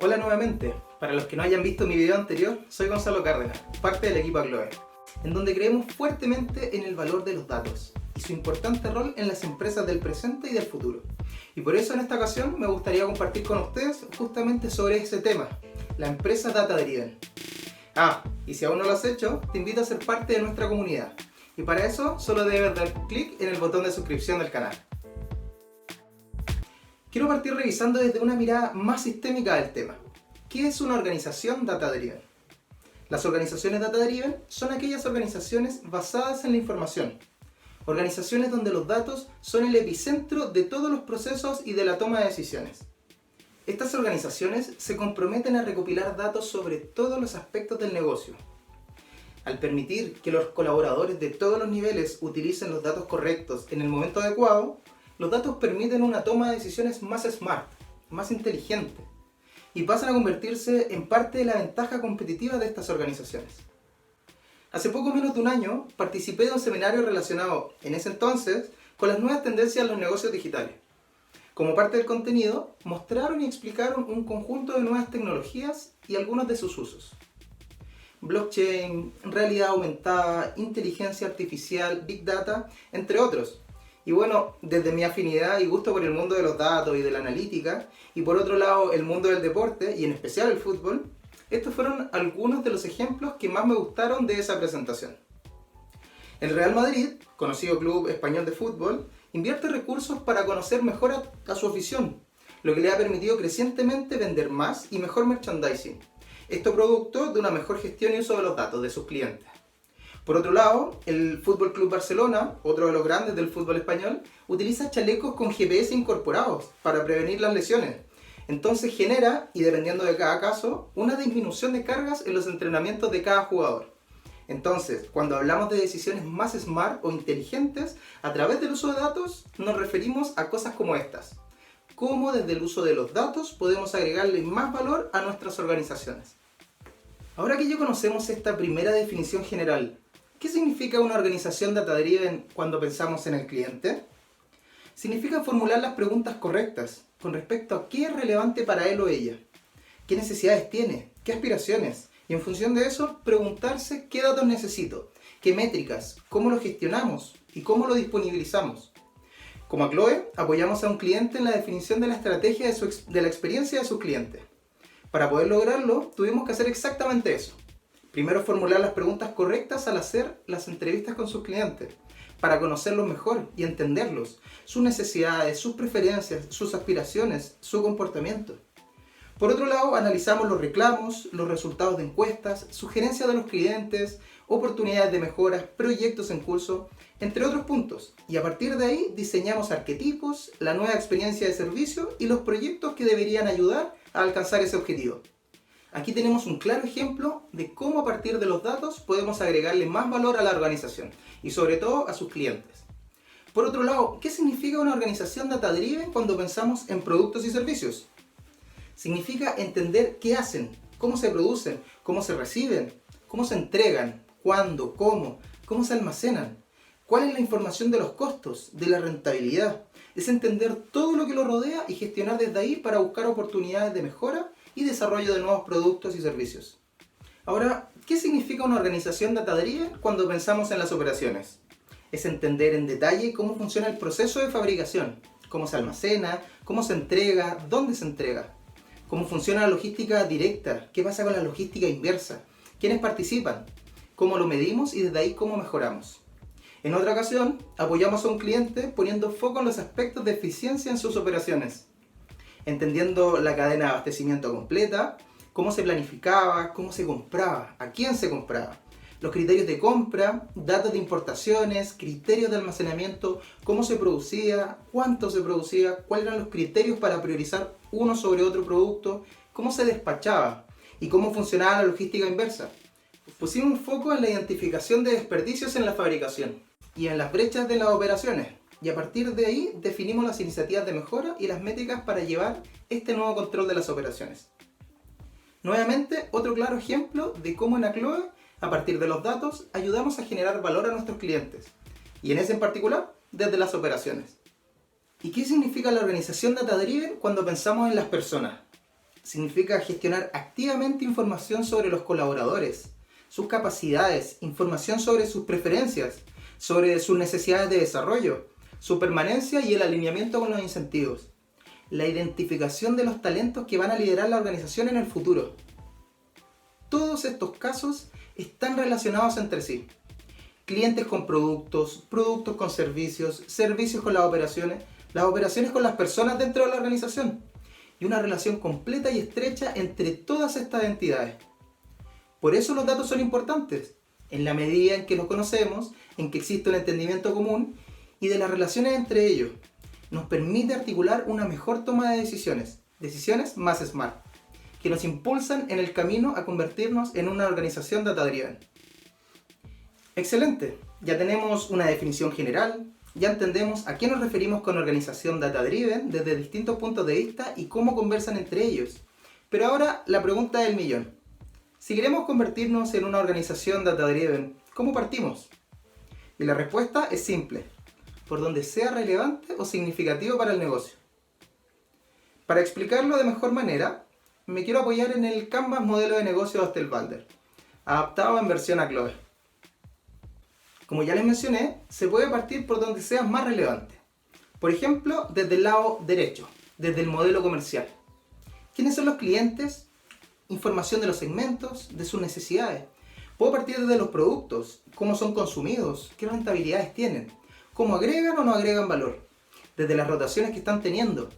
Hola nuevamente, para los que no hayan visto mi video anterior, soy Gonzalo Cárdenas, parte del equipo Agloe, en donde creemos fuertemente en el valor de los datos y su importante rol en las empresas del presente y del futuro. Y por eso en esta ocasión me gustaría compartir con ustedes justamente sobre ese tema, la empresa Data Driven. Y si aún no lo has hecho, te invito a ser parte de nuestra comunidad. Y para eso solo debes dar clic en el botón de suscripción del canal. Quiero partir revisando desde una mirada más sistémica del tema. ¿Qué es una organización data-driven? Las organizaciones data-driven son aquellas organizaciones basadas en la información. Organizaciones donde los datos son el epicentro de todos los procesos y de la toma de decisiones. Estas organizaciones se comprometen a recopilar datos sobre todos los aspectos del negocio. Al permitir que los colaboradores de todos los niveles utilicen los datos correctos en el momento adecuado, los datos permiten una toma de decisiones más smart, más inteligente, y pasan a convertirse en parte de la ventaja competitiva de estas organizaciones. Hace poco menos de un año participé de un seminario relacionado, en ese entonces, con las nuevas tendencias en los negocios digitales. Como parte del contenido, mostraron y explicaron un conjunto de nuevas tecnologías y algunos de sus usos. Blockchain, realidad aumentada, inteligencia artificial, Big Data, entre otros. Y bueno, desde mi afinidad y gusto por el mundo de los datos y de la analítica, y por otro lado el mundo del deporte, y en especial el fútbol, estos fueron algunos de los ejemplos que más me gustaron de esa presentación. El Real Madrid, conocido club español de fútbol, invierte recursos para conocer mejor a su afición, lo que le ha permitido crecientemente vender más y mejor merchandising. Esto producto de una mejor gestión y uso de los datos de sus clientes. Por otro lado, el Fútbol Club Barcelona, otro de los grandes del fútbol español, utiliza chalecos con GPS incorporados para prevenir las lesiones. Entonces genera, y dependiendo de cada caso, una disminución de cargas en los entrenamientos de cada jugador. Entonces, cuando hablamos de decisiones más smart o inteligentes, a través del uso de datos, nos referimos a cosas como estas. Cómo desde el uso de los datos podemos agregarle más valor a nuestras organizaciones. Ahora que ya conocemos esta primera definición general, ¿qué significa una organización data-driven cuando pensamos en el cliente? Significa formular las preguntas correctas con respecto a qué es relevante para él o ella, qué necesidades tiene, qué aspiraciones, y en función de eso preguntarse qué datos necesito, qué métricas, cómo lo gestionamos y cómo lo disponibilizamos. Como Agloe, apoyamos a un cliente en la definición de la estrategia de la experiencia de sus clientes. Para poder lograrlo, tuvimos que hacer exactamente eso. Primero, formular las preguntas correctas al hacer las entrevistas con sus clientes, para conocerlos mejor y entenderlos, sus necesidades, sus preferencias, sus aspiraciones, su comportamiento. Por otro lado, analizamos los reclamos, los resultados de encuestas, sugerencias de los clientes, oportunidades de mejoras, proyectos en curso, entre otros puntos. Y a partir de ahí diseñamos arquetipos, la nueva experiencia de servicio y los proyectos que deberían ayudar a alcanzar ese objetivo. Aquí tenemos un claro ejemplo de cómo a partir de los datos podemos agregarle más valor a la organización y sobre todo a sus clientes. Por otro lado, ¿qué significa una organización data-driven cuando pensamos en productos y servicios? Significa entender qué hacen, cómo se producen, cómo se reciben, cómo se entregan, cuándo, cómo se almacenan, cuál es la información de los costos, de la rentabilidad. Es entender todo lo que lo rodea y gestionar desde ahí para buscar oportunidades de mejora y desarrollo de nuevos productos y servicios. Ahora, ¿qué significa una organización data-driven cuando pensamos en las operaciones? Es entender en detalle cómo funciona el proceso de fabricación, cómo se almacena, cómo se entrega, dónde se entrega, cómo funciona la logística directa, qué pasa con la logística inversa, quiénes participan, cómo lo medimos y desde ahí cómo mejoramos. En otra ocasión, apoyamos a un cliente poniendo foco en los aspectos de eficiencia en sus operaciones, entendiendo la cadena de abastecimiento completa, cómo se planificaba, cómo se compraba, a quién se compraba, los criterios de compra, datos de importaciones, criterios de almacenamiento, cómo se producía, cuánto se producía, cuáles eran los criterios para priorizar uno sobre otro producto, cómo se despachaba y cómo funcionaba la logística inversa. Pusimos foco en la identificación de desperdicios en la fabricación y en las brechas de las operaciones, y a partir de ahí definimos las iniciativas de mejora y las métricas para llevar este nuevo control de las operaciones. Nuevamente, otro claro ejemplo de cómo en Agloe, a partir de los datos, ayudamos a generar valor a nuestros clientes, y en ese en particular, desde las operaciones. ¿Y qué significa la organización data-driven cuando pensamos en las personas? significa gestionar activamente información sobre los colaboradores, sus capacidades, información sobre sus preferencias, sobre sus necesidades de desarrollo, su permanencia y el alineamiento con los incentivos. La identificación de los talentos que van a liderar la organización en el futuro. Todos estos casos están relacionados entre sí. Clientes con productos, productos con servicios, servicios con las operaciones con las personas dentro de la organización. Y una relación completa y estrecha entre todas estas entidades. Por eso los datos son importantes, en la medida en que los conocemos, en que existe un entendimiento común y de las relaciones entre ellos. Nos permite articular una mejor toma de decisiones más smart, que nos impulsan en el camino a convertirnos en una organización data-driven. Excelente, ya tenemos una definición general, ya entendemos a qué nos referimos con organización data-driven desde distintos puntos de vista y cómo conversan entre ellos. Pero ahora la pregunta del millón. Si queremos convertirnos en una organización data-driven, ¿cómo partimos? Y la respuesta es simple, por donde sea relevante o significativo para el negocio. Para explicarlo de mejor manera, me quiero apoyar en el Canvas modelo de negocio de Osterwalder, adaptado en versión Acloe. Como ya les mencioné, se puede partir por donde sea más relevante. Por ejemplo, desde el lado derecho, desde el modelo comercial. ¿Quiénes son los clientes? Información de los segmentos, de sus necesidades. Puedo partir desde los productos, cómo son consumidos, qué rentabilidades tienen, cómo agregan o no agregan valor, desde las rotaciones que están teniendo.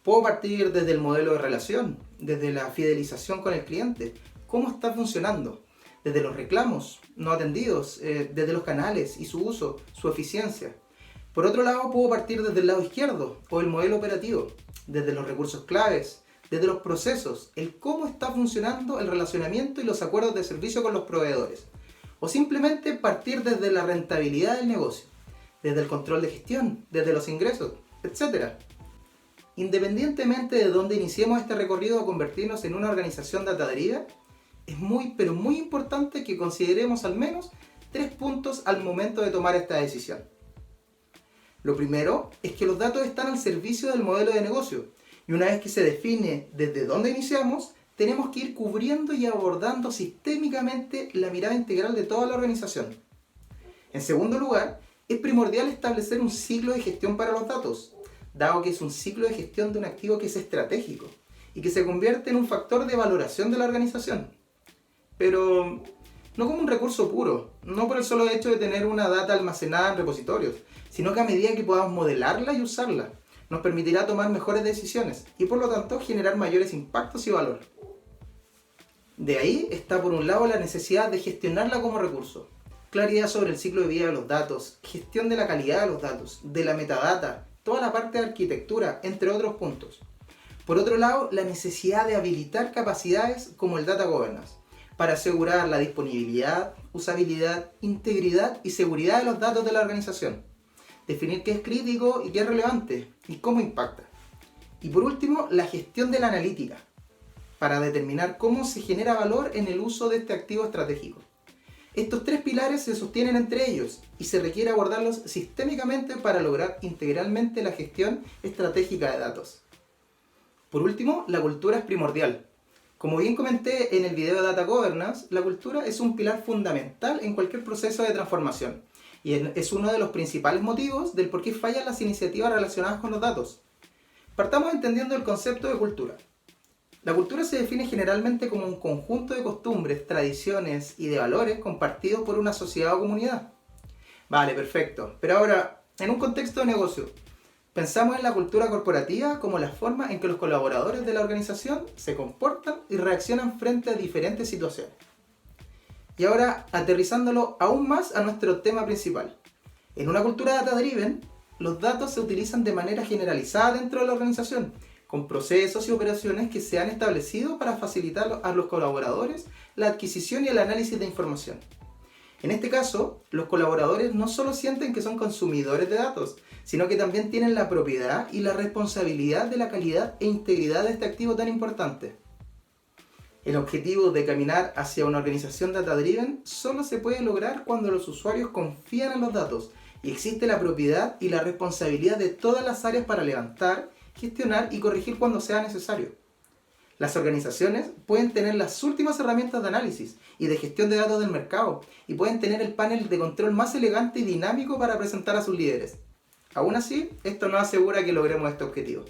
Puedo partir desde el modelo de relación, desde la fidelización con el cliente, cómo está funcionando, desde los reclamos no atendidos, desde los canales y su uso, su eficiencia. Por otro lado, puedo partir desde el lado izquierdo o el modelo operativo, desde los recursos claves, desde los procesos, el cómo está funcionando el relacionamiento y los acuerdos de servicio con los proveedores. O simplemente partir desde la rentabilidad del negocio, desde el control de gestión, desde los ingresos, etc. Independientemente de dónde iniciemos este recorrido a convertirnos en una organización data-driven, es muy importante que consideremos al menos 3 puntos al momento de tomar esta decisión. Lo primero es que los datos están al servicio del modelo de negocio. Y una vez que se define desde dónde iniciamos, tenemos que ir cubriendo y abordando sistémicamente la mirada integral de toda la organización. En segundo lugar, es primordial establecer un ciclo de gestión para los datos, dado que es un ciclo de gestión de un activo que es estratégico y que se convierte en un factor de valoración de la organización. Pero no como un recurso puro, no por el solo hecho de tener una data almacenada en repositorios, sino que a medida que podamos modelarla y usarla, nos permitirá tomar mejores decisiones y por lo tanto generar mayores impactos y valor. De ahí está por un lado la necesidad de gestionarla como recurso, claridad sobre el ciclo de vida de los datos, gestión de la calidad de los datos, de la metadata, toda la parte de arquitectura, entre otros puntos. Por otro lado, la necesidad de habilitar capacidades como el Data Governance, para asegurar la disponibilidad, usabilidad, integridad y seguridad de los datos de la organización. Definir qué es crítico y qué es relevante y cómo impacta. Y por último, la gestión de la analítica, para determinar cómo se genera valor en el uso de este activo estratégico. Estos 3 pilares se sostienen entre ellos y se requiere abordarlos sistémicamente para lograr integralmente la gestión estratégica de datos. Por último, la cultura es primordial. Como bien comenté en el video de Data Governance, la cultura es un pilar fundamental en cualquier proceso de transformación. Y es uno de los principales motivos del por qué fallan las iniciativas relacionadas con los datos. Partamos entendiendo el concepto de cultura. La cultura se define generalmente como un conjunto de costumbres, tradiciones y de valores compartidos por una sociedad o comunidad. Vale, perfecto. Pero ahora, en un contexto de negocio, pensamos en la cultura corporativa como la forma en que los colaboradores de la organización se comportan y reaccionan frente a diferentes situaciones. Y ahora, aterrizándolo aún más a nuestro tema principal. En una cultura data-driven, los datos se utilizan de manera generalizada dentro de la organización, con procesos y operaciones que se han establecido para facilitar a los colaboradores la adquisición y el análisis de información. En este caso, los colaboradores no solo sienten que son consumidores de datos, sino que también tienen la propiedad y la responsabilidad de la calidad e integridad de este activo tan importante. El objetivo de caminar hacia una organización data-driven solo se puede lograr cuando los usuarios confían en los datos y existe la propiedad y la responsabilidad de todas las áreas para levantar, gestionar y corregir cuando sea necesario. Las organizaciones pueden tener las últimas herramientas de análisis y de gestión de datos del mercado y pueden tener el panel de control más elegante y dinámico para presentar a sus líderes. Aún así, esto no asegura que logremos este objetivo.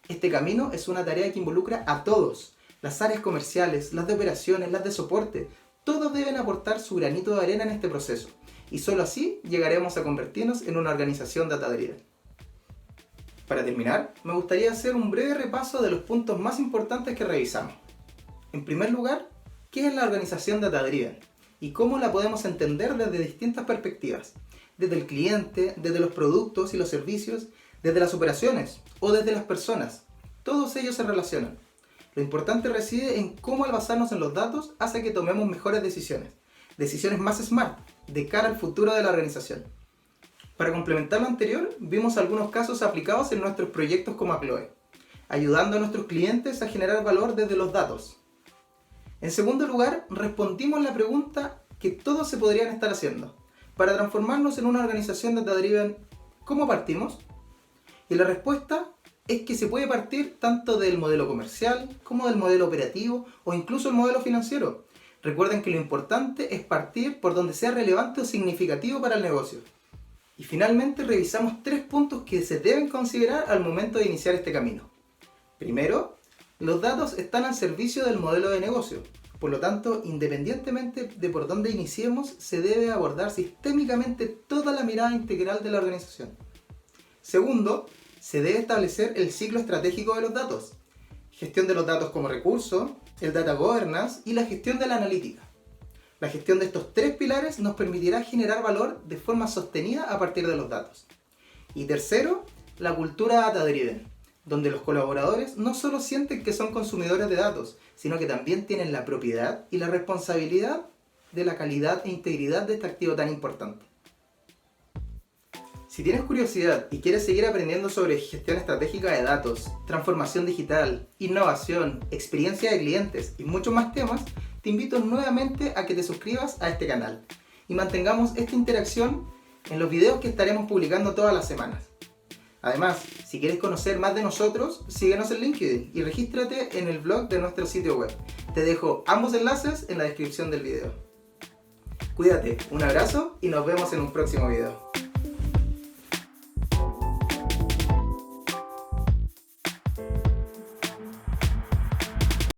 Este camino es una tarea que involucra a todos. Las áreas comerciales, las de operaciones, las de soporte, todos deben aportar su granito de arena en este proceso. Y solo así llegaremos a convertirnos en una organización data-driven. Para terminar, me gustaría hacer un breve repaso de los puntos más importantes que revisamos. En primer lugar, ¿qué es la organización data-driven? Y cómo la podemos entender desde distintas perspectivas. Desde el cliente, desde los productos y los servicios, desde las operaciones o desde las personas. Todos ellos se relacionan. Lo importante reside en cómo al basarnos en los datos hace que tomemos mejores decisiones. Decisiones más smart, de cara al futuro de la organización. Para complementar lo anterior, vimos algunos casos aplicados en nuestros proyectos como Chloe, ayudando a nuestros clientes a generar valor desde los datos. En segundo lugar, respondimos la pregunta que todos se podrían estar haciendo. Para transformarnos en una organización data-driven, ¿cómo partimos? Y la respuesta es que se puede partir tanto del modelo comercial como del modelo operativo o incluso el modelo financiero. Recuerden que lo importante es partir por donde sea relevante o significativo para el negocio. Y finalmente revisamos 3 puntos que se deben considerar al momento de iniciar este camino. Primero, los datos están al servicio del modelo de negocio. Por lo tanto, independientemente de por dónde iniciemos, se debe abordar sistémicamente toda la mirada integral de la organización. Segundo, se debe establecer el ciclo estratégico de los datos. Gestión de los datos como recurso, el data governance y la gestión de la analítica. La gestión de estos 3 pilares nos permitirá generar valor de forma sostenida a partir de los datos. Y tercero, la cultura data-driven, donde los colaboradores no solo sienten que son consumidores de datos, sino que también tienen la propiedad y la responsabilidad de la calidad e integridad de este activo tan importante. Si tienes curiosidad y quieres seguir aprendiendo sobre gestión estratégica de datos, transformación digital, innovación, experiencia de clientes y muchos más temas, te invito nuevamente a que te suscribas a este canal y mantengamos esta interacción en los videos que estaremos publicando todas las semanas. Además, si quieres conocer más de nosotros, síguenos en LinkedIn y regístrate en el blog de nuestro sitio web. Te dejo ambos enlaces en la descripción del video. Cuídate, un abrazo y nos vemos en un próximo video.